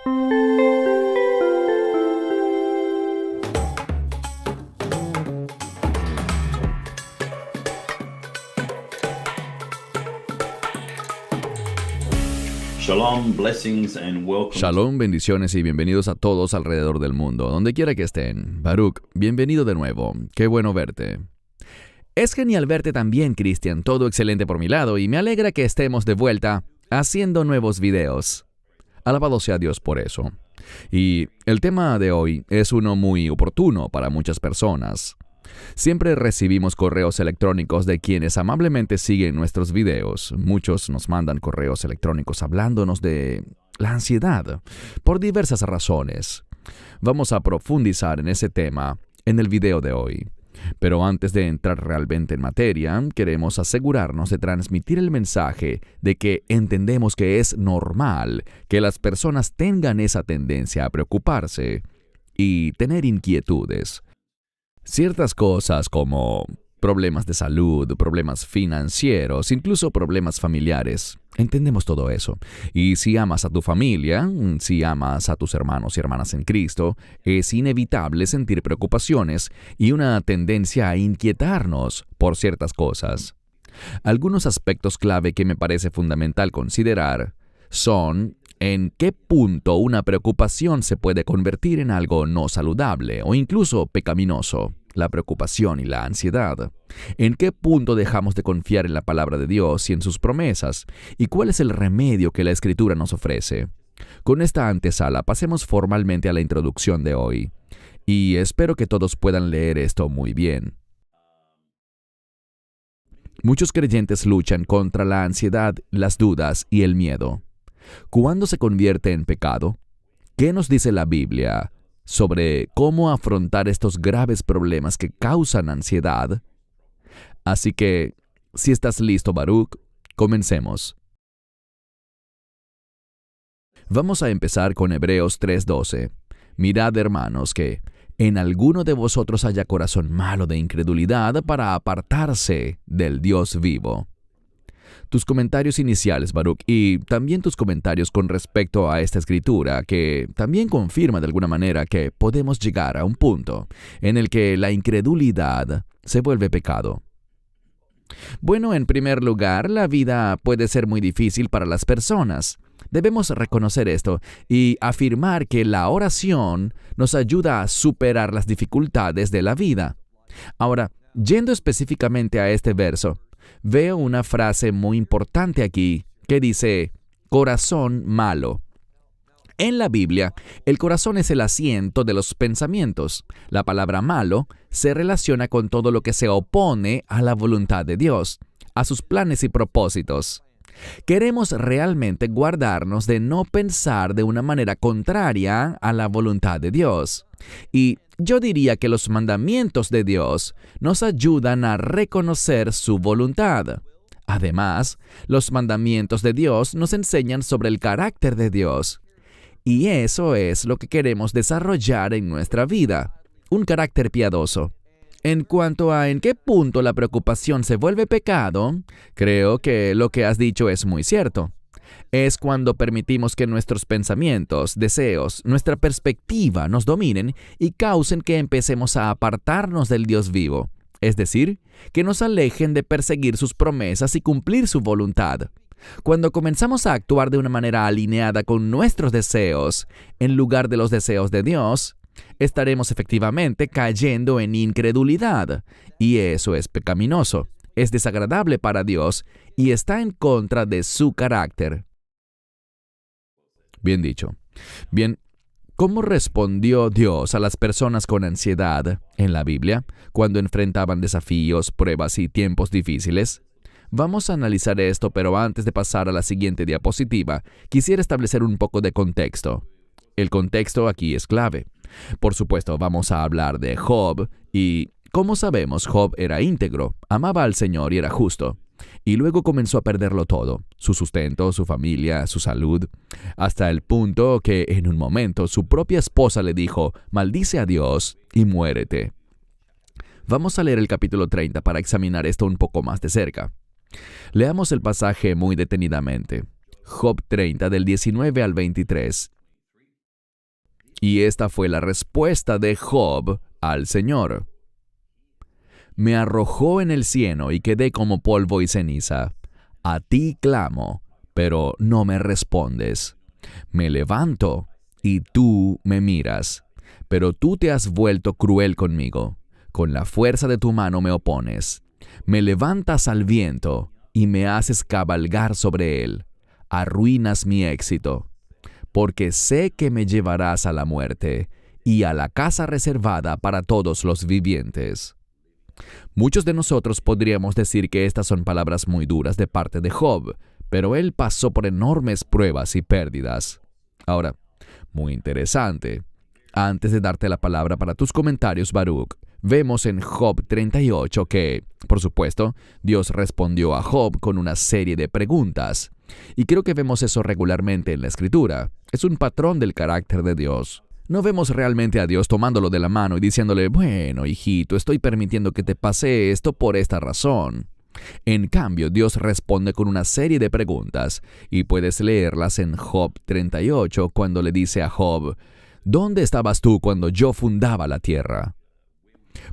Shalom, blessings and welcome. Shalom, bendiciones y bienvenidos a todos alrededor del mundo, donde quiera que estén. Baruch, bienvenido de nuevo. Qué bueno verte. Es genial verte también, Cristian. Todo excelente por mi lado y me alegra que estemos de vuelta haciendo nuevos videos. Alabado sea Dios por eso. Y el tema de hoy es uno muy oportuno para muchas personas. Siempre recibimos correos electrónicos de quienes amablemente siguen nuestros videos. Muchos nos mandan correos electrónicos hablándonos de la ansiedad, por diversas razones. Vamos a profundizar en ese tema en el video de hoy. Pero antes de entrar realmente en materia, queremos asegurarnos de transmitir el mensaje de que entendemos que es normal que las personas tengan esa tendencia a preocuparse y tener inquietudes. Ciertas cosas como problemas de salud, problemas financieros, incluso problemas familiares. Entendemos todo eso. Y si amas a tu familia, si amas a tus hermanos y hermanas en Cristo, es inevitable sentir preocupaciones y una tendencia a inquietarnos por ciertas cosas. Algunos aspectos clave que me parece fundamental considerar son en qué punto una preocupación se puede convertir en algo no saludable o incluso pecaminoso, la preocupación y la ansiedad. ¿En qué punto dejamos de confiar en la palabra de Dios y en sus promesas? ¿Y cuál es el remedio que la Escritura nos ofrece? Con esta antesala, pasemos formalmente a la introducción de hoy. Y espero que todos puedan leer esto muy bien. Muchos creyentes luchan contra la ansiedad, las dudas y el miedo. ¿Cuándo se convierte en pecado? ¿Qué nos dice la Biblia sobre cómo afrontar estos graves problemas que causan ansiedad? Así que, si estás listo, Baruch, comencemos. Vamos a empezar con Hebreos 3:12. Mirad, hermanos, que en alguno de vosotros haya corazón malo de incredulidad para apartarse del Dios vivo. Tus comentarios iniciales, Baruch, y también tus comentarios con respecto a esta escritura, que también confirma de alguna manera que podemos llegar a un punto en el que la incredulidad se vuelve pecado. Bueno, en primer lugar, la vida puede ser muy difícil para las personas. Debemos reconocer esto y afirmar que la oración nos ayuda a superar las dificultades de la vida. Ahora, yendo específicamente a este verso, veo una frase muy importante aquí que dice, corazón malo. En la Biblia, el corazón es el asiento de los pensamientos. La palabra malo se relaciona con todo lo que se opone a la voluntad de Dios, a sus planes y propósitos. Queremos realmente guardarnos de no pensar de una manera contraria a la voluntad de Dios. Y yo diría que los mandamientos de Dios nos ayudan a reconocer su voluntad. Además, los mandamientos de Dios nos enseñan sobre el carácter de Dios. Y eso es lo que queremos desarrollar en nuestra vida, un carácter piadoso. En cuanto a en qué punto la preocupación se vuelve pecado, creo que lo que has dicho es muy cierto. Es cuando permitimos que nuestros pensamientos, deseos, nuestra perspectiva nos dominen y causen que empecemos a apartarnos del Dios vivo, es decir, que nos alejen de perseguir sus promesas y cumplir su voluntad. Cuando comenzamos a actuar de una manera alineada con nuestros deseos, en lugar de los deseos de Dios, estaremos efectivamente cayendo en incredulidad, y eso es pecaminoso, es desagradable para Dios y está en contra de su carácter. Bien dicho. Bien, ¿cómo respondió Dios a las personas con ansiedad en la Biblia cuando enfrentaban desafíos, pruebas y tiempos difíciles? Vamos a analizar esto, pero antes de pasar a la siguiente diapositiva, quisiera establecer un poco de contexto. El contexto aquí es clave. Por supuesto, vamos a hablar de Job y, como sabemos, Job era íntegro, amaba al Señor y era justo. Y luego comenzó a perderlo todo, su sustento, su familia, su salud, hasta el punto que en un momento su propia esposa le dijo, maldice a Dios y muérete. Vamos a leer el capítulo 30 para examinar esto un poco más de cerca. Leamos el pasaje muy detenidamente. Job 30 del 19 al 23. Y esta fue la respuesta de Job al Señor. Me arrojó en el cieno y quedé como polvo y ceniza. A ti clamo, pero no me respondes. Me levanto y tú me miras, pero tú te has vuelto cruel conmigo. Con la fuerza de tu mano me opones. Me levantas al viento y me haces cabalgar sobre él. Arruinas mi éxito, porque sé que me llevarás a la muerte y a la casa reservada para todos los vivientes. Muchos de nosotros podríamos decir que estas son palabras muy duras de parte de Job, pero él pasó por enormes pruebas y pérdidas. Ahora, muy interesante. Antes de darte la palabra para tus comentarios, Baruch, vemos en Job 38 que, por supuesto, Dios respondió a Job con una serie de preguntas. Y creo que vemos eso regularmente en la Escritura. Es un patrón del carácter de Dios. No vemos realmente a Dios tomándolo de la mano y diciéndole, bueno, hijito, estoy permitiendo que te pase esto por esta razón. En cambio, Dios responde con una serie de preguntas, y puedes leerlas en Job 38 cuando le dice a Job, ¿dónde estabas tú cuando yo fundaba la tierra?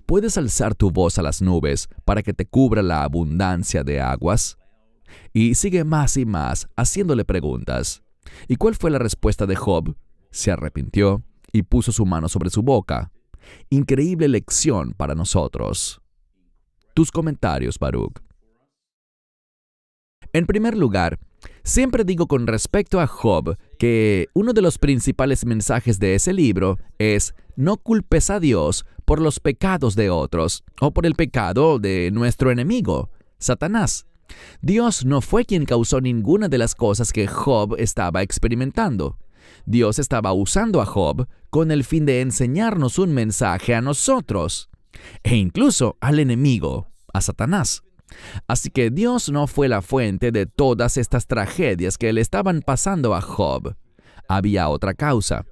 ¿Puedes alzar tu voz a las nubes para que te cubra la abundancia de aguas? Y sigue más y más haciéndole preguntas. ¿Y cuál fue la respuesta de Job? Se arrepintió y puso su mano sobre su boca. Increíble lección para nosotros. Tus comentarios, Baruch. En primer lugar, siempre digo con respecto a Job que uno de los principales mensajes de ese libro es no culpes a Dios por los pecados de otros o por el pecado de nuestro enemigo, Satanás. Dios no fue quien causó ninguna de las cosas que Job estaba experimentando. Dios estaba usando a Job con el fin de enseñarnos un mensaje a nosotros, e incluso al enemigo, a Satanás. Así que Dios no fue la fuente de todas estas tragedias que le estaban pasando a Job. Había otra causa.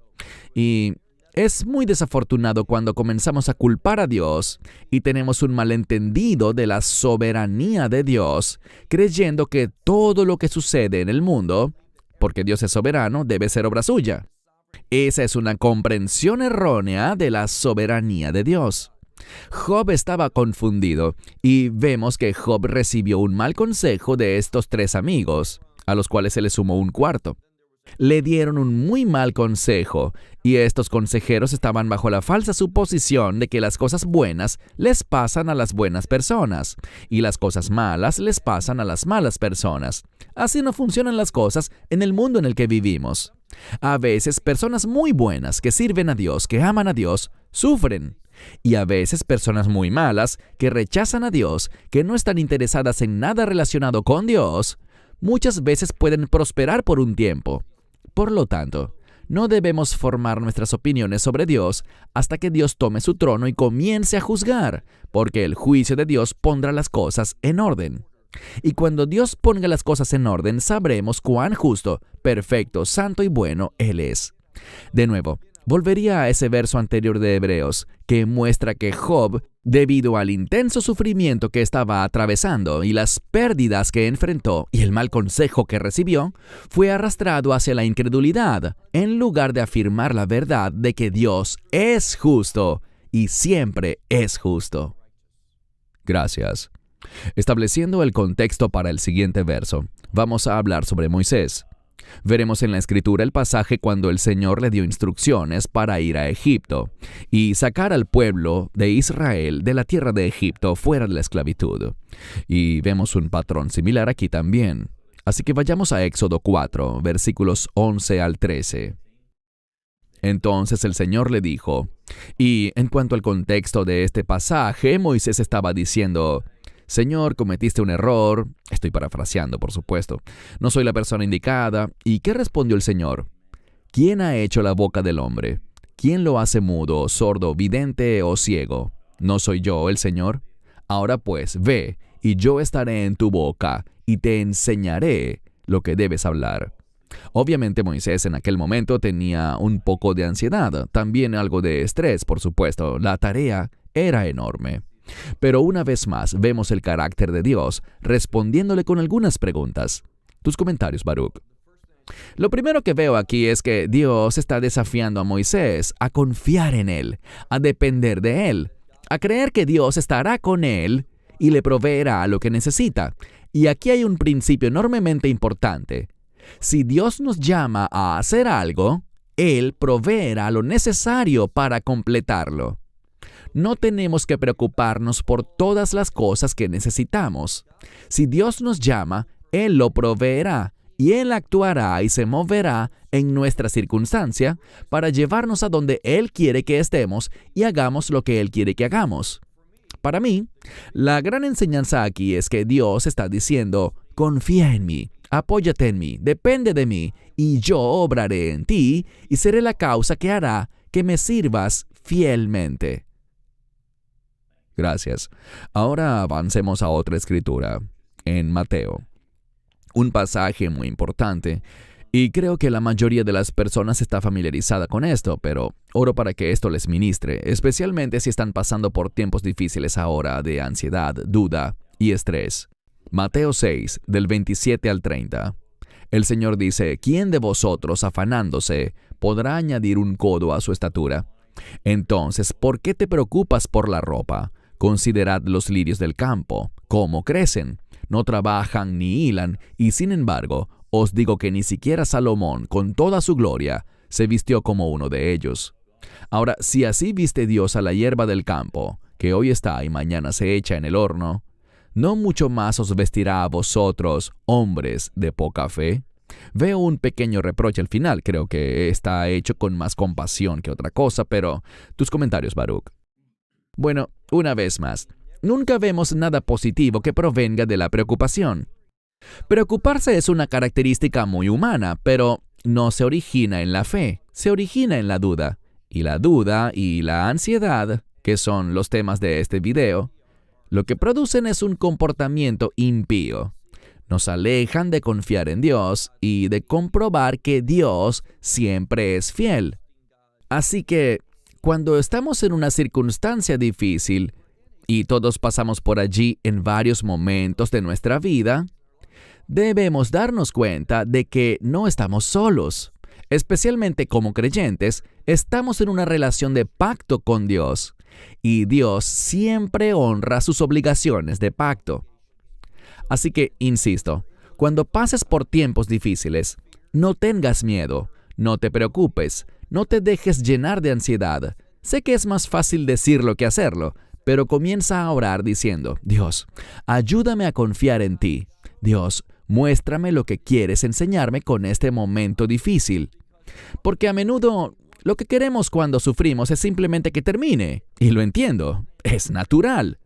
Y es muy desafortunado cuando comenzamos a culpar a Dios y tenemos un malentendido de la soberanía de Dios, creyendo que todo lo que sucede en el mundo, porque Dios es soberano, debe ser obra suya. Esa es una comprensión errónea de la soberanía de Dios. Job estaba confundido y vemos que Job recibió un mal consejo de estos 3 amigos, a los cuales se le sumó un cuarto. Le dieron un muy mal consejo y estos consejeros estaban bajo la falsa suposición de que las cosas buenas les pasan a las buenas personas y las cosas malas les pasan a las malas personas. Así no funcionan las cosas en el mundo en el que vivimos. A veces personas muy buenas que sirven a Dios, que aman a Dios, sufren. Y a veces personas muy malas que rechazan a Dios, que no están interesadas en nada relacionado con Dios, muchas veces pueden prosperar por un tiempo. Por lo tanto, no debemos formar nuestras opiniones sobre Dios hasta que Dios tome su trono y comience a juzgar, porque el juicio de Dios pondrá las cosas en orden. Y cuando Dios ponga las cosas en orden, sabremos cuán justo, perfecto, santo y bueno Él es. De nuevo, volvería a ese verso anterior de Hebreos, que muestra que Job, debido al intenso sufrimiento que estaba atravesando y las pérdidas que enfrentó y el mal consejo que recibió, fue arrastrado hacia la incredulidad, en lugar de afirmar la verdad de que Dios es justo y siempre es justo. Gracias. Estableciendo el contexto para el siguiente verso, vamos a hablar sobre Moisés. Veremos en la Escritura el pasaje cuando el Señor le dio instrucciones para ir a Egipto y sacar al pueblo de Israel de la tierra de Egipto fuera de la esclavitud. Y vemos un patrón similar aquí también. Así que vayamos a Éxodo 4, versículos 11 al 13. Entonces el Señor le dijo, y en cuanto al contexto de este pasaje, Moisés estaba diciendo, Señor, cometiste un error. Estoy parafraseando, por supuesto. No soy la persona indicada. ¿Y qué respondió el Señor? ¿Quién ha hecho la boca del hombre? ¿Quién lo hace mudo, sordo, vidente o ciego? ¿No soy yo el Señor? Ahora pues, ve, y yo estaré en tu boca, y te enseñaré lo que debes hablar. Obviamente Moisés en aquel momento tenía un poco de ansiedad, también algo de estrés, por supuesto. La tarea era enorme. Pero una vez más vemos el carácter de Dios respondiéndole con algunas preguntas. Tus comentarios, Baruch. Lo primero que veo aquí es que Dios está desafiando a Moisés a confiar en Él, a depender de Él, a creer que Dios estará con él y le proveerá lo que necesita. Y aquí hay un principio enormemente importante. Si Dios nos llama a hacer algo, Él proveerá lo necesario para completarlo. No tenemos que preocuparnos por todas las cosas que necesitamos. Si Dios nos llama, Él lo proveerá y Él actuará y se moverá en nuestra circunstancia para llevarnos a donde Él quiere que estemos y hagamos lo que Él quiere que hagamos. Para mí, la gran enseñanza aquí es que Dios está diciendo, confía en mí, apóyate en mí, depende de mí, y yo obraré en ti y seré la causa que hará que me sirvas fielmente. Gracias. Ahora avancemos a otra escritura, en Mateo. Un pasaje muy importante, y creo que la mayoría de las personas está familiarizada con esto, pero oro para que esto les ministre, especialmente si están pasando por tiempos difíciles ahora de ansiedad, duda y estrés. Mateo 6, del 27 al 30. El Señor dice, ¿quién de vosotros, afanándose, podrá añadir un codo a su estatura? Entonces, ¿por qué te preocupas por la ropa? Considerad los lirios del campo, cómo crecen. No trabajan ni hilan, y sin embargo, os digo que ni siquiera Salomón, con toda su gloria, se vistió como uno de ellos. Ahora, si así viste Dios a la hierba del campo, que hoy está y mañana se echa en el horno, ¿no mucho más os vestirá a vosotros, hombres de poca fe? Veo un pequeño reproche al final, creo que está hecho con más compasión que otra cosa, pero tus comentarios, Baruch. Bueno, una vez más, nunca vemos nada positivo que provenga de la preocupación. Preocuparse es una característica muy humana, pero no se origina en la fe, se origina en la duda. Y la duda y la ansiedad, que son los temas de este video, lo que producen es un comportamiento impío. Nos alejan de confiar en Dios y de comprobar que Dios siempre es fiel. Así que, cuando estamos en una circunstancia difícil, y todos pasamos por allí en varios momentos de nuestra vida, debemos darnos cuenta de que no estamos solos. Especialmente como creyentes, estamos en una relación de pacto con Dios, y Dios siempre honra sus obligaciones de pacto. Así que, insisto, cuando pases por tiempos difíciles, no tengas miedo, no te preocupes, no te dejes llenar de ansiedad. Sé que es más fácil decirlo que hacerlo, pero comienza a orar diciendo, Dios, ayúdame a confiar en ti. Dios, muéstrame lo que quieres enseñarme con este momento difícil. Porque a menudo lo que queremos cuando sufrimos es simplemente que termine. Y lo entiendo, es natural.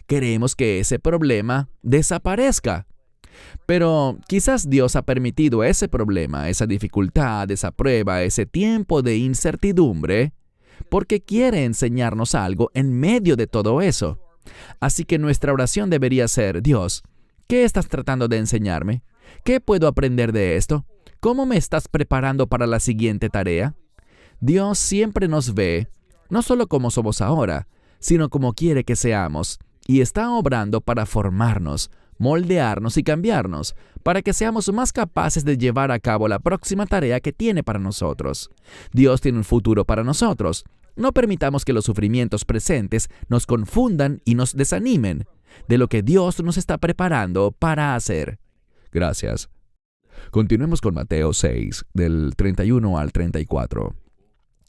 Queremos que ese problema desaparezca. Pero quizás Dios ha permitido ese problema, esa dificultad, esa prueba, ese tiempo de incertidumbre, porque quiere enseñarnos algo en medio de todo eso. Así que nuestra oración debería ser, Dios, ¿qué estás tratando de enseñarme? ¿Qué puedo aprender de esto? ¿Cómo me estás preparando para la siguiente tarea? Dios siempre nos ve, no solo como somos ahora, sino como quiere que seamos, y está obrando para formarnos, moldearnos y cambiarnos, para que seamos más capaces de llevar a cabo la próxima tarea que tiene para nosotros. Dios tiene un futuro para nosotros. No permitamos que los sufrimientos presentes nos confundan y nos desanimen de lo que Dios nos está preparando para hacer. Gracias. Continuemos con Mateo 6, del 31 al 34.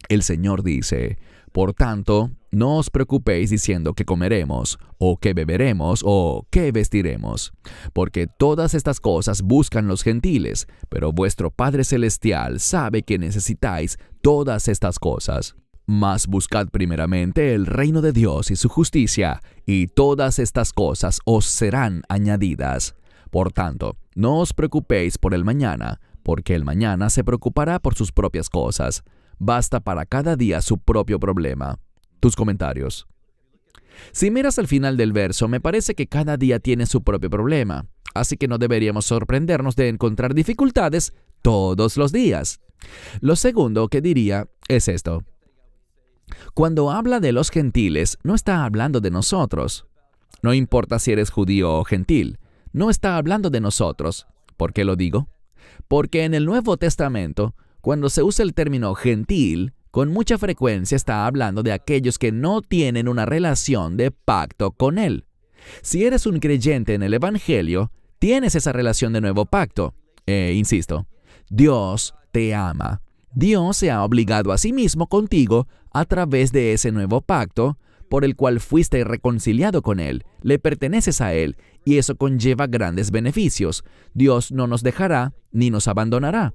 El Señor dice, por tanto, no os preocupéis diciendo qué comeremos, o qué beberemos, o qué vestiremos, porque todas estas cosas buscan los gentiles, pero vuestro Padre Celestial sabe que necesitáis todas estas cosas. Mas buscad primeramente el reino de Dios y su justicia, y todas estas cosas os serán añadidas. Por tanto, no os preocupéis por el mañana, porque el mañana se preocupará por sus propias cosas. Basta para cada día su propio problema. Tus comentarios. Si miras al final del verso, me parece que cada día tiene su propio problema, así que no deberíamos sorprendernos de encontrar dificultades todos los días. Lo segundo que diría es esto. Cuando habla de los gentiles, no está hablando de nosotros. No importa si eres judío o gentil, no está hablando de nosotros. ¿Por qué lo digo? Porque en el Nuevo Testamento, cuando se usa el término gentil, con mucha frecuencia está hablando de aquellos que no tienen una relación de pacto con Él. Si eres un creyente en el Evangelio, tienes esa relación de nuevo pacto. Insisto, Dios te ama. Dios se ha obligado a sí mismo contigo a través de ese nuevo pacto por el cual fuiste reconciliado con Él, le perteneces a Él, y eso conlleva grandes beneficios. Dios no nos dejará ni nos abandonará.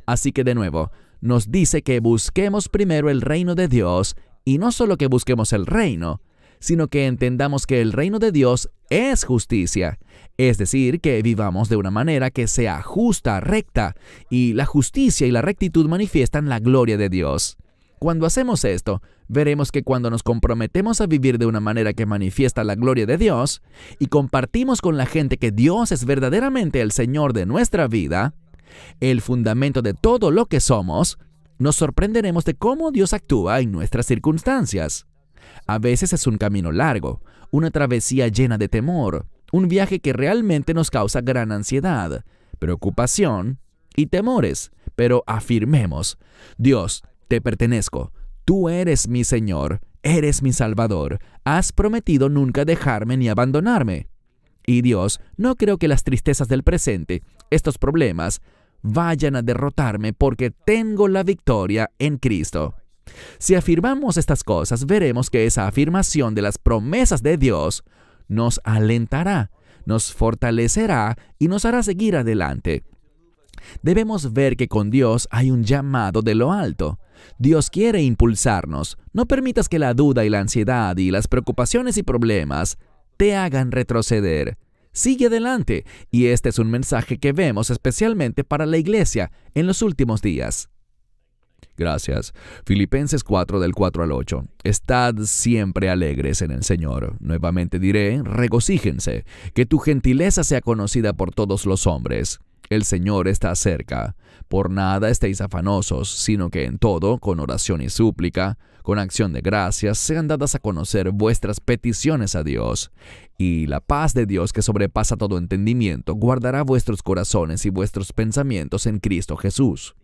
Así que de nuevo, nos dice que busquemos primero el reino de Dios, y no solo que busquemos el reino, sino que entendamos que el reino de Dios es justicia, es decir, que vivamos de una manera que sea justa, recta, y la justicia y la rectitud manifiestan la gloria de Dios. Cuando hacemos esto, veremos que cuando nos comprometemos a vivir de una manera que manifiesta la gloria de Dios, y compartimos con la gente que Dios es verdaderamente el Señor de nuestra vida, el fundamento de todo lo que somos, nos sorprenderemos de cómo Dios actúa en nuestras circunstancias. A veces es un camino largo, una travesía llena de temor, un viaje que realmente nos causa gran ansiedad, preocupación y temores. Pero afirmemos: Dios, te pertenezco, tú eres mi Señor, eres mi Salvador, has prometido nunca dejarme ni abandonarme. Y Dios, no creo que las tristezas del presente, estos problemas, vayan a derrotarme porque tengo la victoria en Cristo. Si afirmamos estas cosas, veremos que esa afirmación de las promesas de Dios nos alentará, nos fortalecerá y nos hará seguir adelante. Debemos ver que con Dios hay un llamado de lo alto. Dios quiere impulsarnos. No permitas que la duda y la ansiedad y las preocupaciones y problemas te hagan retroceder. Sigue adelante, y este es un mensaje que vemos especialmente para la iglesia en los últimos días. Gracias. Filipenses 4 del 4 al 8. Estad siempre alegres en el Señor. Nuevamente diré, regocíjense, que tu gentileza sea conocida por todos los hombres. El Señor está cerca. Por nada estéis afanosos, sino que en todo, con oración y súplica, con acción de gracias, sean dadas a conocer vuestras peticiones a Dios. Y la paz de Dios, que sobrepasa todo entendimiento, guardará vuestros corazones y vuestros pensamientos en Cristo Jesús.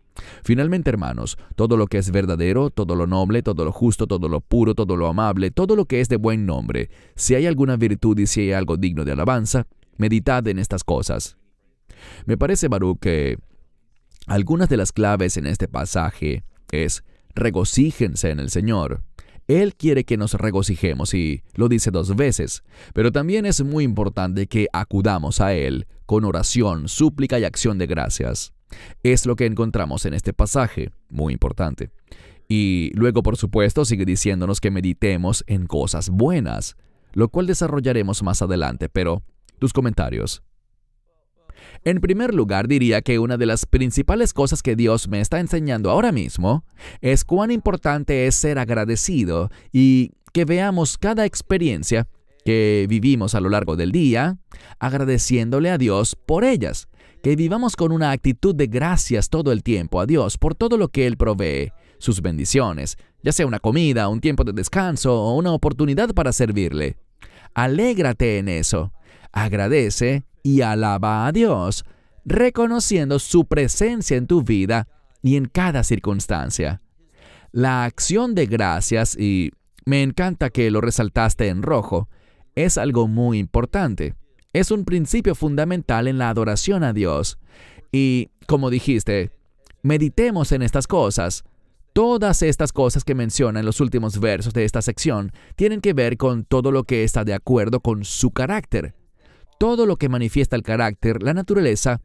Finalmente, hermanos, todo lo que es verdadero, todo lo noble, todo lo justo, todo lo puro, todo lo amable, todo lo que es de buen nombre, si hay alguna virtud y si hay algo digno de alabanza, meditad en estas cosas. Me parece, Baruch, que algunas de las claves en este pasaje es regocíjense en el Señor. Él quiere que nos regocijemos y lo dice 2 veces, pero también es muy importante que acudamos a Él con oración, súplica y acción de gracias. Es lo que encontramos en este pasaje, muy importante. Y luego, por supuesto, sigue diciéndonos que meditemos en cosas buenas, lo cual desarrollaremos más adelante, pero tus comentarios. En primer lugar, diría que una de las principales cosas que Dios me está enseñando ahora mismo es cuán importante es ser agradecido y que veamos cada experiencia que vivimos a lo largo del día agradeciéndole a Dios por ellas, que vivamos con una actitud de gracias todo el tiempo a Dios por todo lo que Él provee, sus bendiciones, ya sea una comida, un tiempo de descanso o una oportunidad para servirle. Alégrate en eso, agradece y alaba a Dios, reconociendo su presencia en tu vida y en cada circunstancia. La acción de gracias, y me encanta que lo resaltaste en rojo, es algo muy importante. Es un principio fundamental en la adoración a Dios. Y, como dijiste, meditemos en estas cosas. Todas estas cosas que menciona en los últimos versos de esta sección tienen que ver con todo lo que está de acuerdo con su carácter. Todo lo que manifiesta el carácter, la naturaleza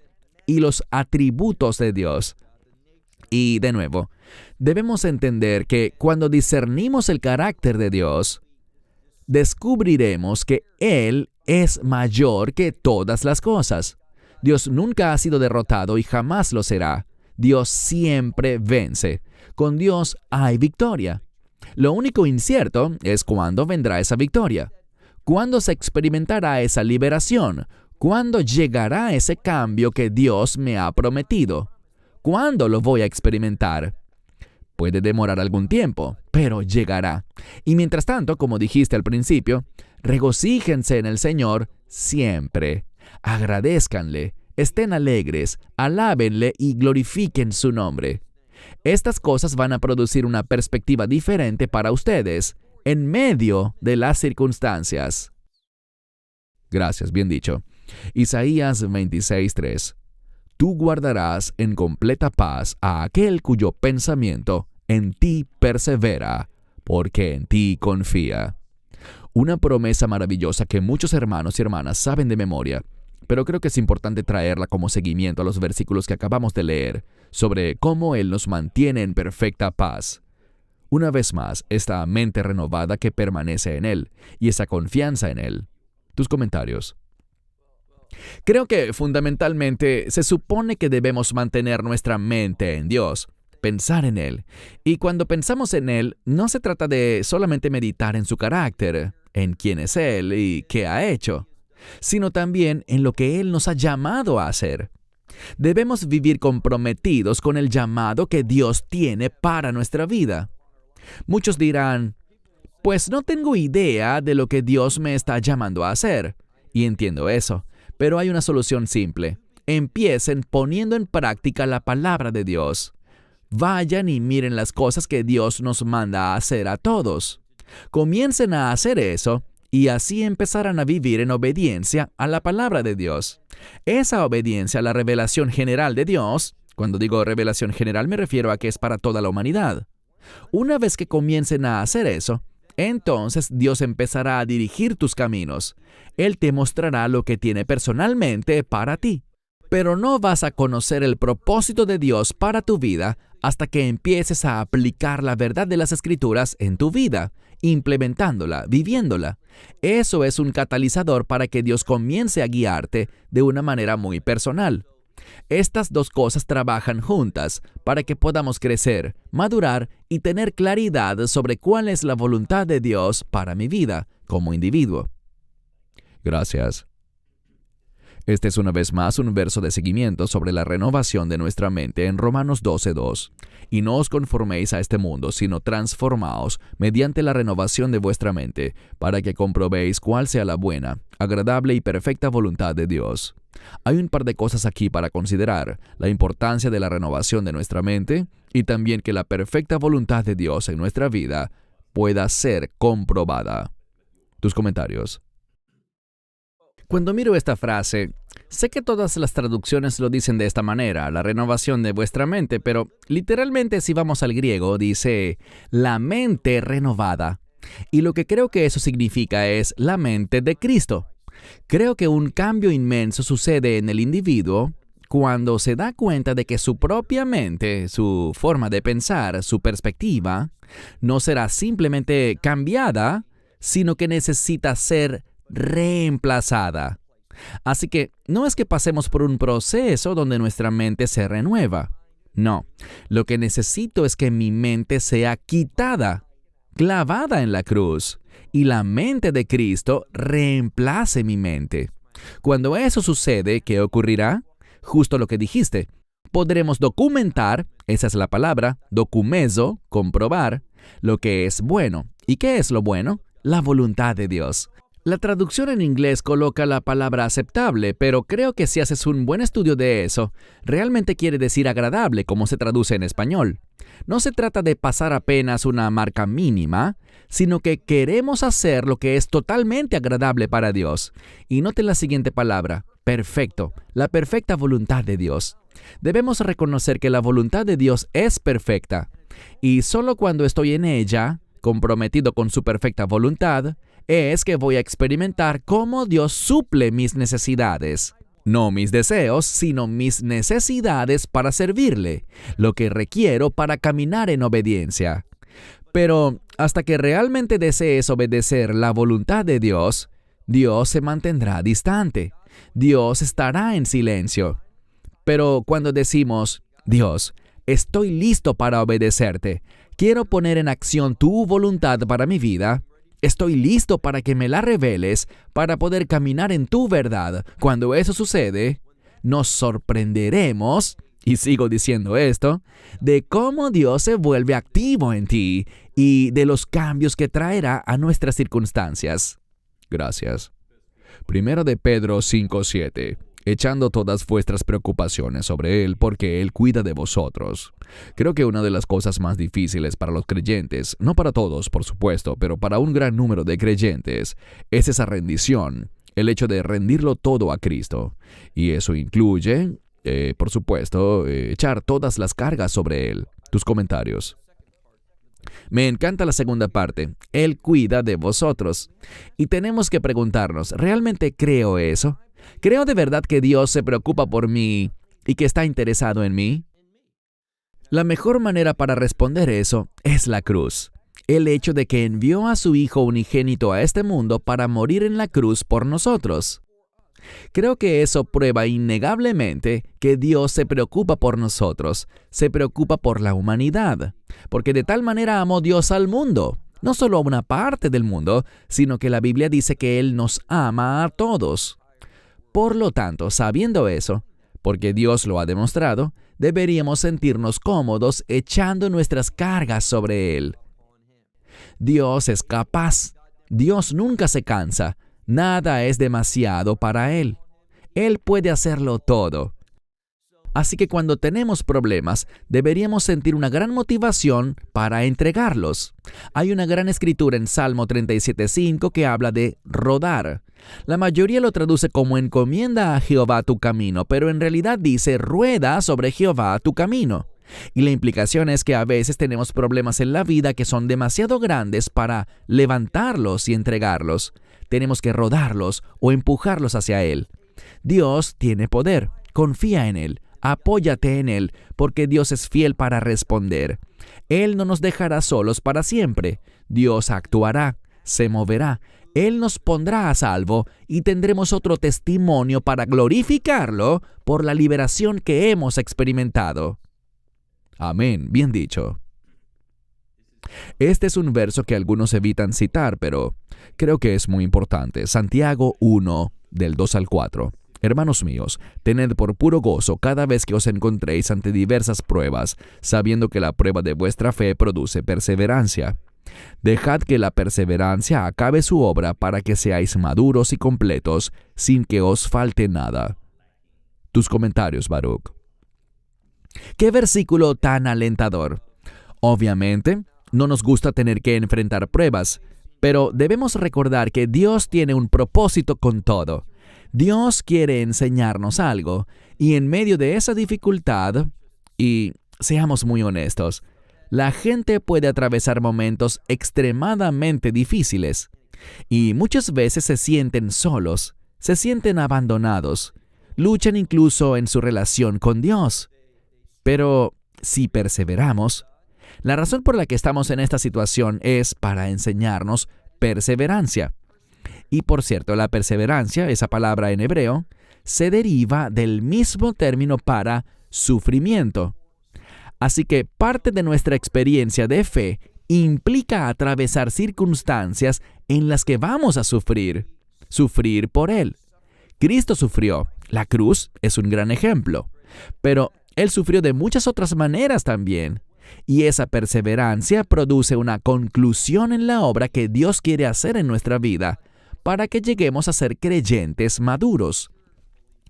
y los atributos de Dios. Y, de nuevo, debemos entender que cuando discernimos el carácter de Dios, descubriremos que Él es mayor que todas las cosas. Dios nunca ha sido derrotado y jamás lo será. Dios siempre vence. Con Dios hay victoria. Lo único incierto es cuándo vendrá esa victoria. ¿Cuándo se experimentará esa liberación? ¿Cuándo llegará ese cambio que Dios me ha prometido? ¿Cuándo lo voy a experimentar? Puede demorar algún tiempo, pero llegará. Y mientras tanto, como dijiste al principio, regocíjense en el Señor siempre. Agradézcanle. estén alegres, alábenle y glorifiquen su nombre. Estas cosas van a producir una perspectiva diferente para ustedes en medio de las circunstancias. Gracias, bien dicho. Isaías 26:3. Tú guardarás en completa paz a aquel cuyo pensamiento en ti persevera, porque en ti confía. Una promesa maravillosa que muchos hermanos y hermanas saben de memoria, pero creo que es importante traerla como seguimiento a los versículos que acabamos de leer sobre cómo Él nos mantiene en perfecta paz. Una vez más, esta mente renovada que permanece en Él y esa confianza en Él. Tus comentarios. Creo que fundamentalmente se supone que debemos mantener nuestra mente en Dios, pensar en Él. Y cuando pensamos en Él, no se trata de solamente meditar en su carácter, en quién es Él y qué ha hecho, sino también en lo que Él nos ha llamado a hacer. Debemos vivir comprometidos con el llamado que Dios tiene para nuestra vida. Muchos dirán, pues no tengo idea de lo que Dios me está llamando a hacer. Y entiendo eso, pero hay una solución simple. Empiecen poniendo en práctica la palabra de Dios. Vayan y miren las cosas que Dios nos manda a hacer a todos. Comiencen a hacer eso y así empezarán a vivir en obediencia a la palabra de Dios. Esa obediencia a la revelación general de Dios, cuando digo revelación general me refiero a que es para toda la humanidad. Una vez que comiencen a hacer eso, entonces Dios empezará a dirigir tus caminos. Él te mostrará lo que tiene personalmente para ti. Pero no vas a conocer el propósito de Dios para tu vida hasta que empieces a aplicar la verdad de las Escrituras en tu vida, implementándola, viviéndola. Eso es un catalizador para que Dios comience a guiarte de una manera muy personal. Estas dos cosas trabajan juntas para que podamos crecer, madurar y tener claridad sobre cuál es la voluntad de Dios para mi vida como individuo. Gracias. Este es una vez más un verso de seguimiento sobre la renovación de nuestra mente en Romanos 12:2. Y no os conforméis a este mundo, sino transformaos mediante la renovación de vuestra mente, para que comprobéis cuál sea la buena, agradable y perfecta voluntad de Dios. Hay un par de cosas aquí para considerar: la importancia de la renovación de nuestra mente y también que la perfecta voluntad de Dios en nuestra vida pueda ser comprobada. Tus comentarios. Cuando miro esta frase, sé que todas las traducciones lo dicen de esta manera, la renovación de vuestra mente, pero literalmente si vamos al griego dice la mente renovada. Y lo que creo que eso significa es la mente de Cristo. Creo que un cambio inmenso sucede en el individuo cuando se da cuenta de que su propia mente, su forma de pensar, su perspectiva, no será simplemente cambiada, sino que necesita ser reemplazada. Así que no es que pasemos por un proceso donde nuestra mente se renueva. No, lo que necesito es que mi mente sea quitada, clavada en la cruz, y la mente de Cristo reemplace mi mente. Cuando eso sucede, ¿qué ocurrirá? Justo lo que dijiste. Podremos documentar, esa es la palabra, documezo, comprobar, lo que es bueno. ¿Y qué es lo bueno? La voluntad de Dios. La traducción en inglés coloca la palabra aceptable, pero creo que si haces un buen estudio de eso, realmente quiere decir agradable, como se traduce en español. No se trata de pasar apenas una marca mínima, sino que queremos hacer lo que es totalmente agradable para Dios. Y noten la siguiente palabra, perfecto, la perfecta voluntad de Dios. Debemos reconocer que la voluntad de Dios es perfecta, y solo cuando estoy en ella, comprometido con su perfecta voluntad, es que voy a experimentar cómo Dios suple mis necesidades. No mis deseos, sino mis necesidades para servirle, lo que requiero para caminar en obediencia. Pero hasta que realmente desees obedecer la voluntad de Dios, Dios se mantendrá distante. Dios estará en silencio. Pero cuando decimos, Dios, estoy listo para obedecerte, quiero poner en acción tu voluntad para mi vida, estoy listo para que me la reveles, para poder caminar en tu verdad. Cuando eso sucede, nos sorprenderemos, y sigo diciendo esto, de cómo Dios se vuelve activo en ti y de los cambios que traerá a nuestras circunstancias. Gracias. Primero de Pedro 5:7. echando todas vuestras preocupaciones sobre Él, porque Él cuida de vosotros. Creo que una de las cosas más difíciles para los creyentes, no para todos, por supuesto, pero para un gran número de creyentes, es esa rendición, el hecho de rendirlo todo a Cristo. Y eso incluye, por supuesto, echar todas las cargas sobre Él. Tus comentarios. Me encanta la segunda parte. Él cuida de vosotros. Y tenemos que preguntarnos, ¿realmente creo eso? ¿Creo de verdad que Dios se preocupa por mí y que está interesado en mí? La mejor manera para responder eso es la cruz. El hecho de que envió a su Hijo unigénito a este mundo para morir en la cruz por nosotros. Creo que eso prueba innegablemente que Dios se preocupa por nosotros, se preocupa por la humanidad, porque de tal manera amó Dios al mundo, no solo a una parte del mundo, sino que la Biblia dice que Él nos ama a todos. Por lo tanto, sabiendo eso, porque Dios lo ha demostrado, deberíamos sentirnos cómodos echando nuestras cargas sobre Él. Dios es capaz. Dios nunca se cansa. Nada es demasiado para Él. Él puede hacerlo todo. Así que cuando tenemos problemas, deberíamos sentir una gran motivación para entregarlos. Hay una gran escritura en Salmo 37:5 que habla de rodar. La mayoría lo traduce como encomienda a Jehová tu camino, pero en realidad dice rueda sobre Jehová tu camino. Y la implicación es que a veces tenemos problemas en la vida que son demasiado grandes para levantarlos y entregarlos. Tenemos que rodarlos o empujarlos hacia Él. Dios tiene poder. Confía en Él. Apóyate en Él, porque Dios es fiel para responder. Él no nos dejará solos para siempre. Dios actuará, se moverá. Él nos pondrá a salvo y tendremos otro testimonio para glorificarlo por la liberación que hemos experimentado. Amén, bien dicho. Este es un verso que algunos evitan citar, pero creo que es muy importante. Santiago 1, del 2 al 4. Hermanos míos, tened por puro gozo cada vez que os encontréis ante diversas pruebas, sabiendo que la prueba de vuestra fe produce perseverancia. Dejad que la perseverancia acabe su obra para que seáis maduros y completos, sin que os falte nada. Tus comentarios, Baruch. ¡Qué versículo tan alentador! Obviamente, no nos gusta tener que enfrentar pruebas, pero debemos recordar que Dios tiene un propósito con todo. Dios quiere enseñarnos algo, y en medio de esa dificultad, y seamos muy honestos, la gente puede atravesar momentos extremadamente difíciles, y muchas veces se sienten solos, se sienten abandonados, luchan incluso en su relación con Dios. Pero si perseveramos, la razón por la que estamos en esta situación es para enseñarnos perseverancia. Y por cierto, la perseverancia, esa palabra en hebreo, se deriva del mismo término para sufrimiento. Así que parte de nuestra experiencia de fe implica atravesar circunstancias en las que vamos a sufrir por Él. Cristo sufrió. La cruz es un gran ejemplo. Pero Él sufrió de muchas otras maneras también. Y esa perseverancia produce una conclusión en la obra que Dios quiere hacer en nuestra vida, para que lleguemos a ser creyentes maduros.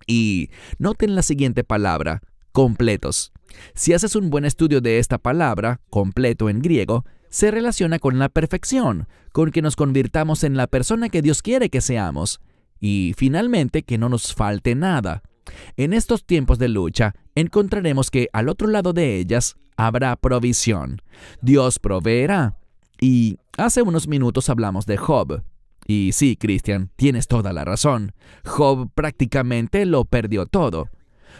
Y noten la siguiente palabra, completos. Si haces un buen estudio de esta palabra, completo en griego, se relaciona con la perfección, con que nos convirtamos en la persona que Dios quiere que seamos. Y finalmente, que no nos falte nada. En estos tiempos de lucha, encontraremos que al otro lado de ellas habrá provisión. Dios proveerá. Y hace unos minutos hablamos de Job. Y sí, Cristian, tienes toda la razón. Job prácticamente lo perdió todo.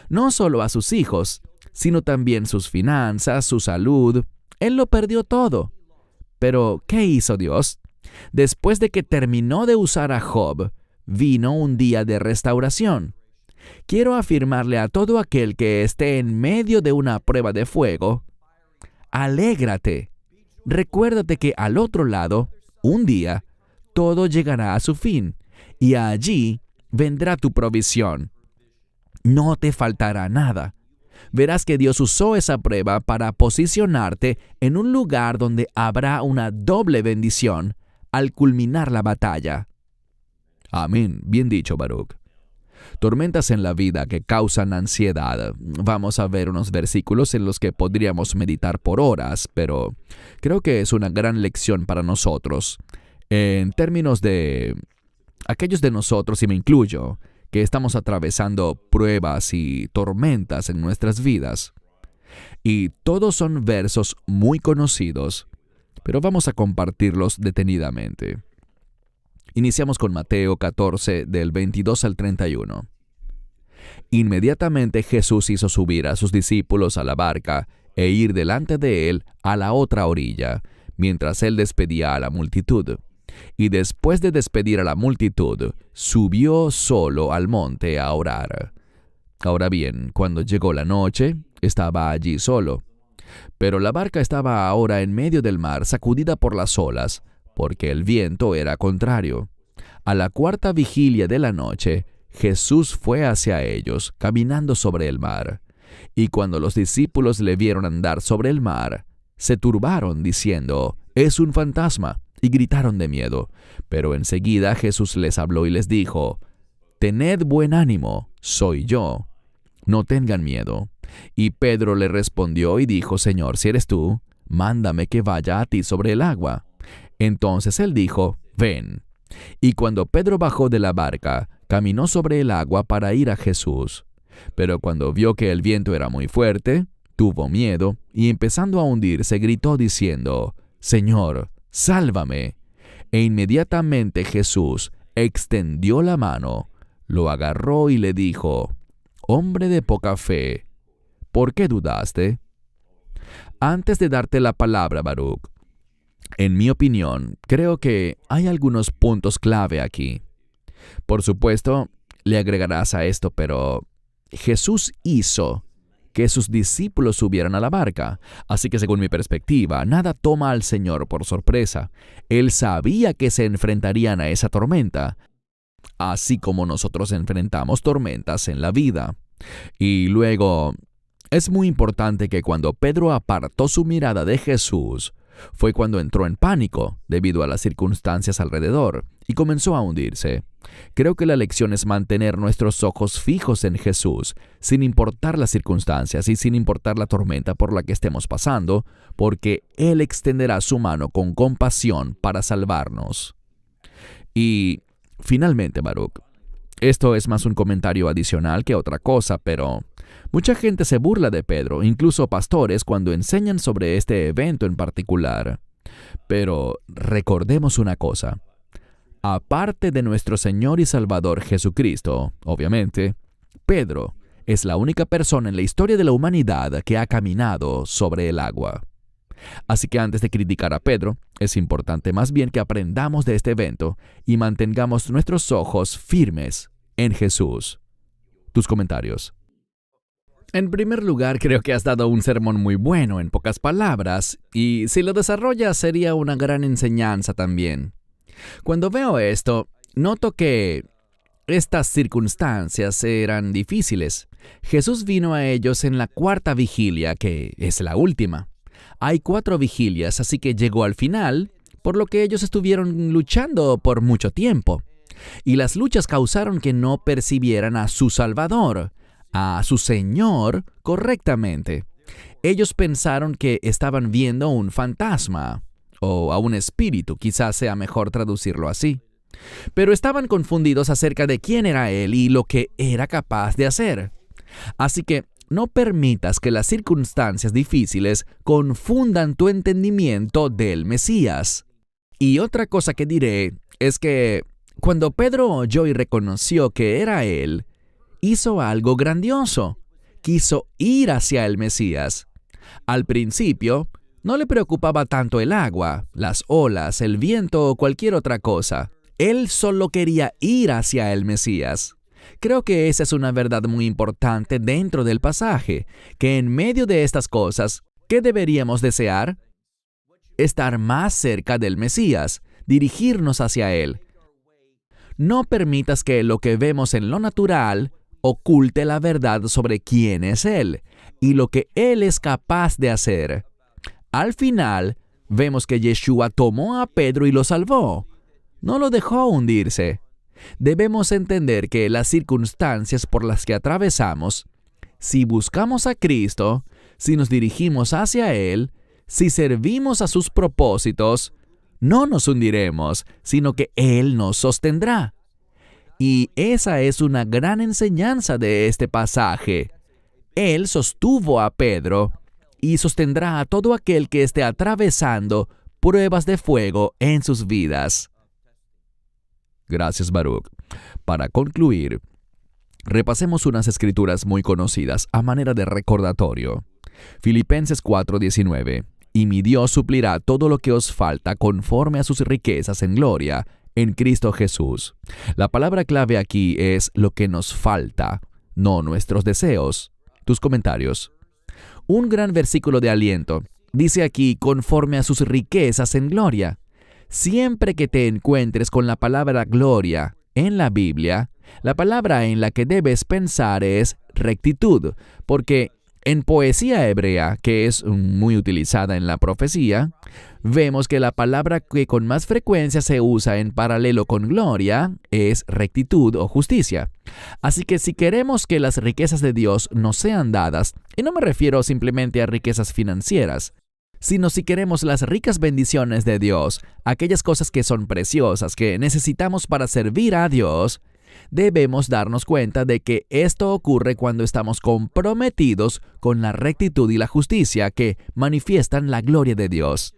No solo a sus hijos, sino también sus finanzas, su salud. Él lo perdió todo. Pero, ¿qué hizo Dios? Después de que terminó de usar a Job, vino un día de restauración. Quiero afirmarle a todo aquel que esté en medio de una prueba de fuego, alégrate. Recuérdate que al otro lado, un día, todo llegará a su fin, y allí vendrá tu provisión. No te faltará nada. Verás que Dios usó esa prueba para posicionarte en un lugar donde habrá una doble bendición al culminar la batalla. Amén. Bien dicho, Baruch. Tormentas en la vida que causan ansiedad. Vamos a ver unos versículos en los que podríamos meditar por horas, pero creo que es una gran lección para nosotros. En términos de aquellos de nosotros, y me incluyo, que estamos atravesando pruebas y tormentas en nuestras vidas. Y todos son versos muy conocidos, pero vamos a compartirlos detenidamente. Iniciamos con Mateo 14, del 22 al 31. Inmediatamente Jesús hizo subir a sus discípulos a la barca e ir delante de él a la otra orilla, mientras él despedía a la multitud. Y después de despedir a la multitud, subió solo al monte a orar. Ahora bien, cuando llegó la noche, estaba allí solo. Pero la barca estaba ahora en medio del mar, sacudida por las olas, porque el viento era contrario. A la cuarta vigilia de la noche, Jesús fue hacia ellos, caminando sobre el mar. Y cuando los discípulos le vieron andar sobre el mar, se turbaron, diciendo, «Es un fantasma», y gritaron de miedo. Pero enseguida Jesús les habló y les dijo, «Tened buen ánimo, soy yo. No tengan miedo». Y Pedro le respondió y dijo, «Señor, si eres tú, mándame que vaya a ti sobre el agua». Entonces él dijo, «Ven». Y cuando Pedro bajó de la barca, caminó sobre el agua para ir a Jesús. Pero cuando vio que el viento era muy fuerte, tuvo miedo y empezando a hundirse gritó diciendo, «Señor, sálvame». E inmediatamente Jesús extendió la mano, lo agarró y le dijo, «Hombre de poca fe, ¿por qué dudaste?». Antes de darte la palabra, Baruch, en mi opinión, creo que hay algunos puntos clave aquí. Por supuesto, le agregarás a esto, pero Jesús hizo que sus discípulos subieran a la barca. Así que según mi perspectiva, nada toma al Señor por sorpresa. Él sabía que se enfrentarían a esa tormenta, así como nosotros enfrentamos tormentas en la vida. Y luego, es muy importante que cuando Pedro apartó su mirada de Jesús, fue cuando entró en pánico debido a las circunstancias alrededor y comenzó a hundirse. Creo que la lección es mantener nuestros ojos fijos en Jesús, sin importar las circunstancias y sin importar la tormenta por la que estemos pasando, porque Él extenderá su mano con compasión para salvarnos. Y, finalmente, Baruch, esto es más un comentario adicional que otra cosa, pero mucha gente se burla de Pedro, incluso pastores, cuando enseñan sobre este evento en particular. Pero recordemos una cosa. Aparte de nuestro Señor y Salvador Jesucristo, obviamente, Pedro es la única persona en la historia de la humanidad que ha caminado sobre el agua. Así que antes de criticar a Pedro, es importante más bien que aprendamos de este evento y mantengamos nuestros ojos firmes en Jesús. Tus comentarios. En primer lugar, creo que has dado un sermón muy bueno en pocas palabras, y si lo desarrollas sería una gran enseñanza también. Cuando veo esto, noto que estas circunstancias eran difíciles. Jesús vino a ellos en la cuarta vigilia, que es la última. Hay 4 vigilias, así que llegó al final, por lo que ellos estuvieron luchando por mucho tiempo. Y las luchas causaron que no percibieran a su Salvador, a su Señor, correctamente. Ellos pensaron que estaban viendo un fantasma, o a un espíritu, quizás sea mejor traducirlo así. Pero estaban confundidos acerca de quién era Él y lo que era capaz de hacer. Así que no permitas que las circunstancias difíciles confundan tu entendimiento del Mesías. Y otra cosa que diré es que cuando Pedro oyó y reconoció que era Él, hizo algo grandioso. Quiso ir hacia el Mesías. Al principio, no le preocupaba tanto el agua, las olas, el viento o cualquier otra cosa. Él solo quería ir hacia el Mesías. Creo que esa es una verdad muy importante dentro del pasaje, que en medio de estas cosas, ¿qué deberíamos desear? Estar más cerca del Mesías, dirigirnos hacia Él. No permitas que lo que vemos en lo natural oculte la verdad sobre quién es Él y lo que Él es capaz de hacer. Al final, vemos que Yeshua tomó a Pedro y lo salvó. No lo dejó hundirse. Debemos entender que las circunstancias por las que atravesamos, si buscamos a Cristo, si nos dirigimos hacia Él, si servimos a sus propósitos, no nos hundiremos, sino que Él nos sostendrá. Y esa es una gran enseñanza de este pasaje. Él sostuvo a Pedro y sostendrá a todo aquel que esté atravesando pruebas de fuego en sus vidas. Gracias, Baruch. Para concluir, repasemos unas escrituras muy conocidas a manera de recordatorio. Filipenses 4:19. Y mi Dios suplirá todo lo que os falta conforme a sus riquezas en gloria en Cristo Jesús. La palabra clave aquí es lo que nos falta, no nuestros deseos. Tus comentarios. Un gran versículo de aliento. Dice aquí, conforme a sus riquezas en gloria. Siempre que te encuentres con la palabra gloria en la Biblia, la palabra en la que debes pensar es rectitud, porque en poesía hebrea, que es muy utilizada en la profecía, vemos que la palabra que con más frecuencia se usa en paralelo con gloria es rectitud o justicia. Así que si queremos que las riquezas de Dios nos sean dadas, y no me refiero simplemente a riquezas financieras, sino si queremos las ricas bendiciones de Dios, aquellas cosas que son preciosas, que necesitamos para servir a Dios, debemos darnos cuenta de que esto ocurre cuando estamos comprometidos con la rectitud y la justicia que manifiestan la gloria de Dios.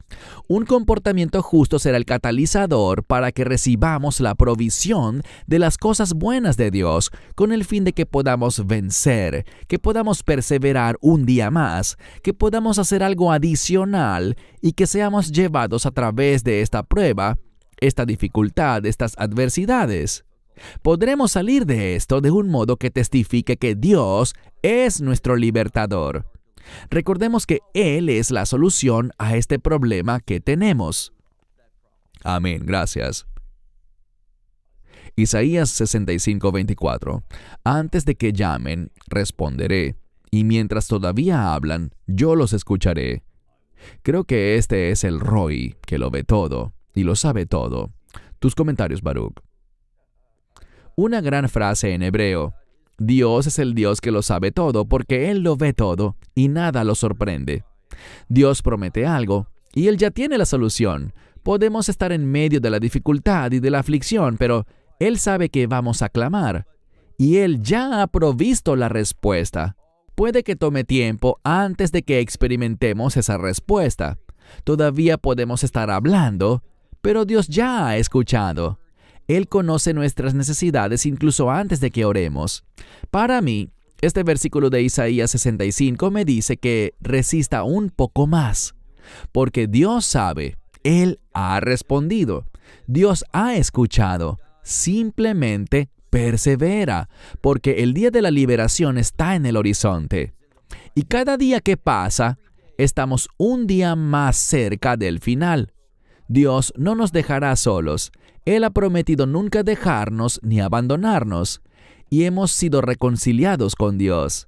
Un comportamiento justo será el catalizador para que recibamos la provisión de las cosas buenas de Dios, con el fin de que podamos vencer, que podamos perseverar un día más, que podamos hacer algo adicional y que seamos llevados a través de esta prueba, esta dificultad, estas adversidades. Podremos salir de esto de un modo que testifique que Dios es nuestro libertador. Recordemos que Él es la solución a este problema que tenemos. Amén, gracias. Isaías 65:24. Antes de que llamen, responderé, y mientras todavía hablan, yo los escucharé. Creo que este es el Roy, que lo ve todo y lo sabe todo. Tus comentarios, Baruch. Una gran frase en hebreo. Dios es el Dios que lo sabe todo porque Él lo ve todo y nada lo sorprende. Dios promete algo y Él ya tiene la solución. Podemos estar en medio de la dificultad y de la aflicción, pero Él sabe que vamos a clamar y Él ya ha provisto la respuesta. Puede que tome tiempo antes de que experimentemos esa respuesta. Todavía podemos estar hablando, pero Dios ya ha escuchado. Él conoce nuestras necesidades incluso antes de que oremos. Para mí, este versículo de Isaías 65 me dice que resista un poco más, porque Dios sabe, Él ha respondido, Dios ha escuchado, simplemente persevera, porque el día de la liberación está en el horizonte. Y cada día que pasa, estamos un día más cerca del final. Dios no nos dejará solos. Él ha prometido nunca dejarnos ni abandonarnos, y hemos sido reconciliados con Dios.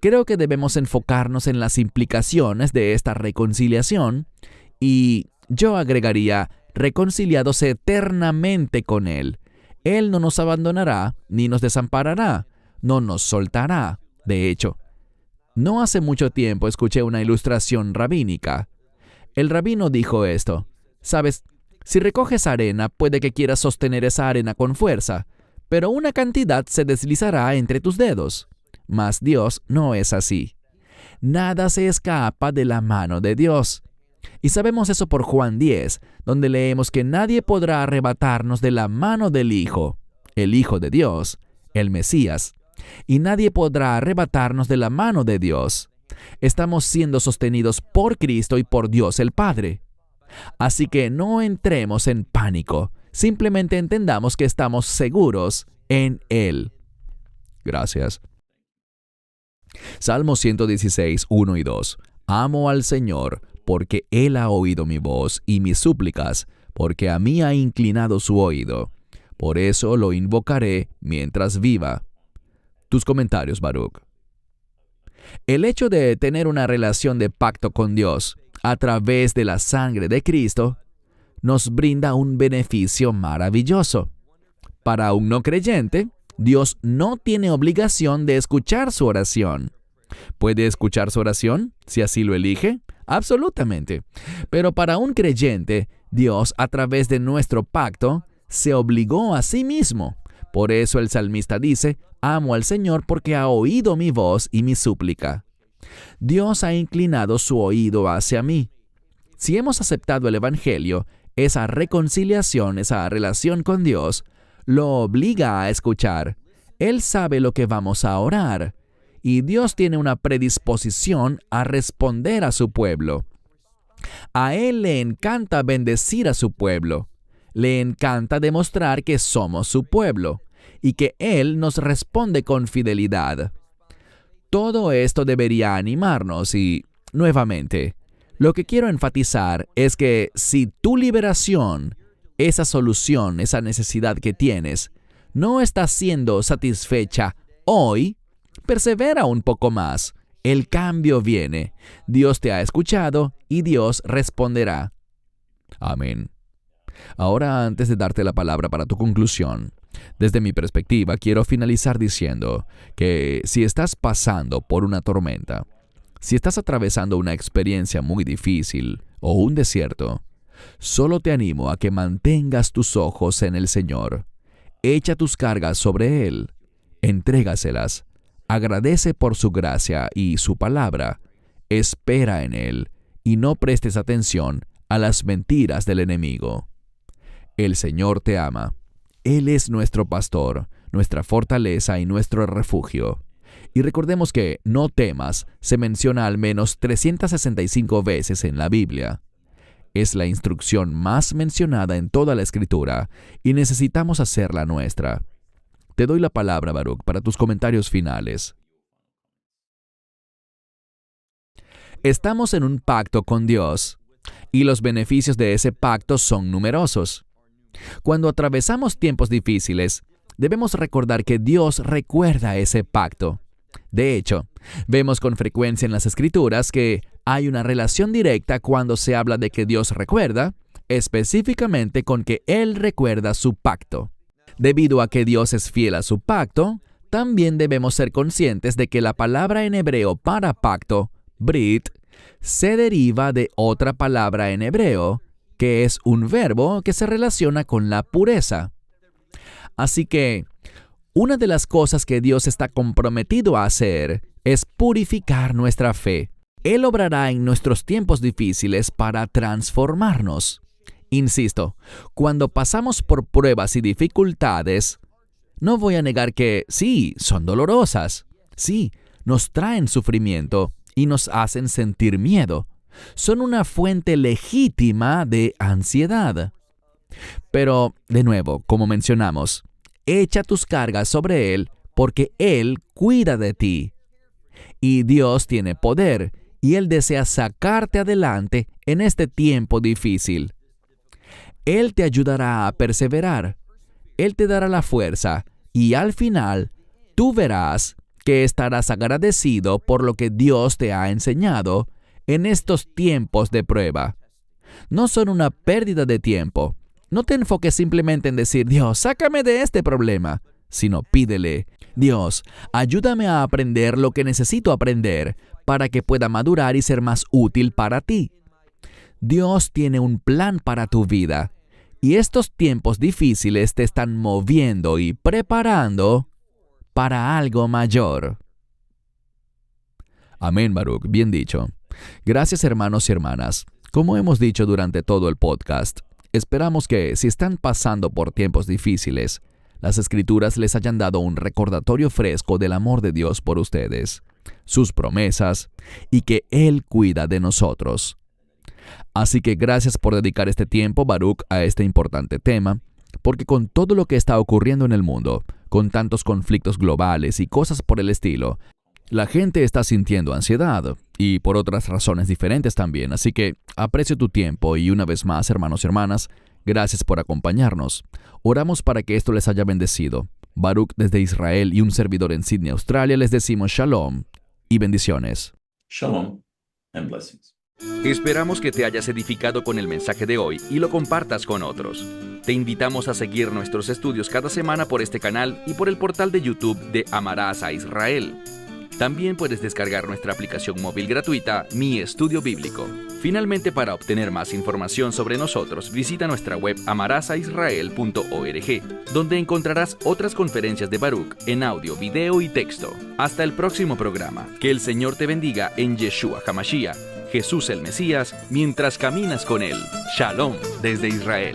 Creo que debemos enfocarnos en las implicaciones de esta reconciliación, y yo agregaría, reconciliados eternamente con Él. Él no nos abandonará ni nos desamparará, no nos soltará. De hecho, no hace mucho tiempo escuché una ilustración rabínica. El rabino dijo esto: ¿sabes? Si recoges arena, puede que quieras sostener esa arena con fuerza, pero una cantidad se deslizará entre tus dedos. Mas Dios no es así. Nada se escapa de la mano de Dios. Y sabemos eso por Juan 10, donde leemos que nadie podrá arrebatarnos de la mano del Hijo, el Hijo de Dios, el Mesías, y nadie podrá arrebatarnos de la mano de Dios. Estamos siendo sostenidos por Cristo y por Dios el Padre. Así que no entremos en pánico, simplemente entendamos que estamos seguros en Él. Gracias. Salmo 116, 1 y 2. Amo al Señor, porque Él ha oído mi voz y mis súplicas, porque a mí ha inclinado su oído. Por eso lo invocaré mientras viva. Tus comentarios, Baruch. El hecho de tener una relación de pacto con Dios a través de la sangre de Cristo nos brinda un beneficio maravilloso. Para un no creyente, Dios no tiene obligación de escuchar su oración. ¿Puede escuchar su oración si así lo elige? Absolutamente. Pero para un creyente, Dios, a través de nuestro pacto, se obligó a sí mismo. Por eso el salmista dice, amo al Señor porque ha oído mi voz y mi súplica. Dios ha inclinado su oído hacia mí. Si hemos aceptado el Evangelio, esa reconciliación, esa relación con Dios, lo obliga a escuchar. Él sabe lo que vamos a orar. Y Dios tiene una predisposición a responder a su pueblo. A Él le encanta bendecir a su pueblo. Le encanta demostrar que somos su pueblo y que Él nos responde con fidelidad. Todo esto debería animarnos y, nuevamente, lo que quiero enfatizar es que si tu liberación, esa solución, esa necesidad que tienes, no está siendo satisfecha hoy, persevera un poco más. El cambio viene. Dios te ha escuchado y Dios responderá. Amén. Ahora, antes de darte la palabra para tu conclusión, desde mi perspectiva, quiero finalizar diciendo que si estás pasando por una tormenta, si estás atravesando una experiencia muy difícil o un desierto, solo te animo a que mantengas tus ojos en el Señor. Echa tus cargas sobre Él. Entrégaselas. Agradece por su gracia y su palabra. Espera en Él y no prestes atención a las mentiras del enemigo. El Señor te ama. Él es nuestro pastor, nuestra fortaleza y nuestro refugio. Y recordemos que no temas se menciona al menos 365 veces en la Biblia. Es la instrucción más mencionada en toda la Escritura y necesitamos hacerla nuestra. Te doy la palabra, Baruch, para tus comentarios finales. Estamos en un pacto con Dios y los beneficios de ese pacto son numerosos. Cuando atravesamos tiempos difíciles, debemos recordar que Dios recuerda ese pacto. De hecho, vemos con frecuencia en las Escrituras que hay una relación directa cuando se habla de que Dios recuerda, específicamente con que Él recuerda su pacto. Debido a que Dios es fiel a su pacto, también debemos ser conscientes de que la palabra en hebreo para pacto, brit, se deriva de otra palabra en hebreo, que es un verbo que se relaciona con la pureza. Así que, una de las cosas que Dios está comprometido a hacer es purificar nuestra fe. Él obrará en nuestros tiempos difíciles para transformarnos. Insisto, cuando pasamos por pruebas y dificultades, no voy a negar que sí, son dolorosas. Sí, nos traen sufrimiento y nos hacen sentir miedo. Son una fuente legítima de ansiedad. Pero, de nuevo, como mencionamos, echa tus cargas sobre Él porque Él cuida de ti. Y Dios tiene poder y Él desea sacarte adelante en este tiempo difícil. Él te ayudará a perseverar. Él te dará la fuerza y al final tú verás que estarás agradecido por lo que Dios te ha enseñado en estos tiempos de prueba. No son una pérdida de tiempo. No te enfoques simplemente en decir, Dios, sácame de este problema, sino pídele, Dios, ayúdame a aprender lo que necesito aprender para que pueda madurar y ser más útil para ti. Dios tiene un plan para tu vida y estos tiempos difíciles te están moviendo y preparando para algo mayor. Amén, Baruch, bien dicho. Gracias, hermanos y hermanas. Como hemos dicho durante todo el podcast, esperamos que, si están pasando por tiempos difíciles, las Escrituras les hayan dado un recordatorio fresco del amor de Dios por ustedes, sus promesas, y que Él cuida de nosotros. Así que gracias por dedicar este tiempo, Baruch, a este importante tema, porque con todo lo que está ocurriendo en el mundo, con tantos conflictos globales y cosas por el estilo, la gente está sintiendo ansiedad, y por otras razones diferentes también, así que aprecio tu tiempo y una vez más, hermanos y hermanas, gracias por acompañarnos. Oramos para que esto les haya bendecido. Baruch desde Israel y un servidor en Sydney, Australia, les decimos Shalom y bendiciones. Shalom and blessings. Esperamos que te hayas edificado con el mensaje de hoy y lo compartas con otros. Te invitamos a seguir nuestros estudios cada semana por este canal y por el portal de YouTube de Amarás a Israel. También puedes descargar nuestra aplicación móvil gratuita, Mi Estudio Bíblico. Finalmente, para obtener más información sobre nosotros, visita nuestra web amarasaisrael.org, donde encontrarás otras conferencias de Baruch en audio, video y texto. Hasta el próximo programa. Que el Señor te bendiga en Yeshua HaMashiach, Jesús el Mesías, mientras caminas con Él. Shalom desde Israel.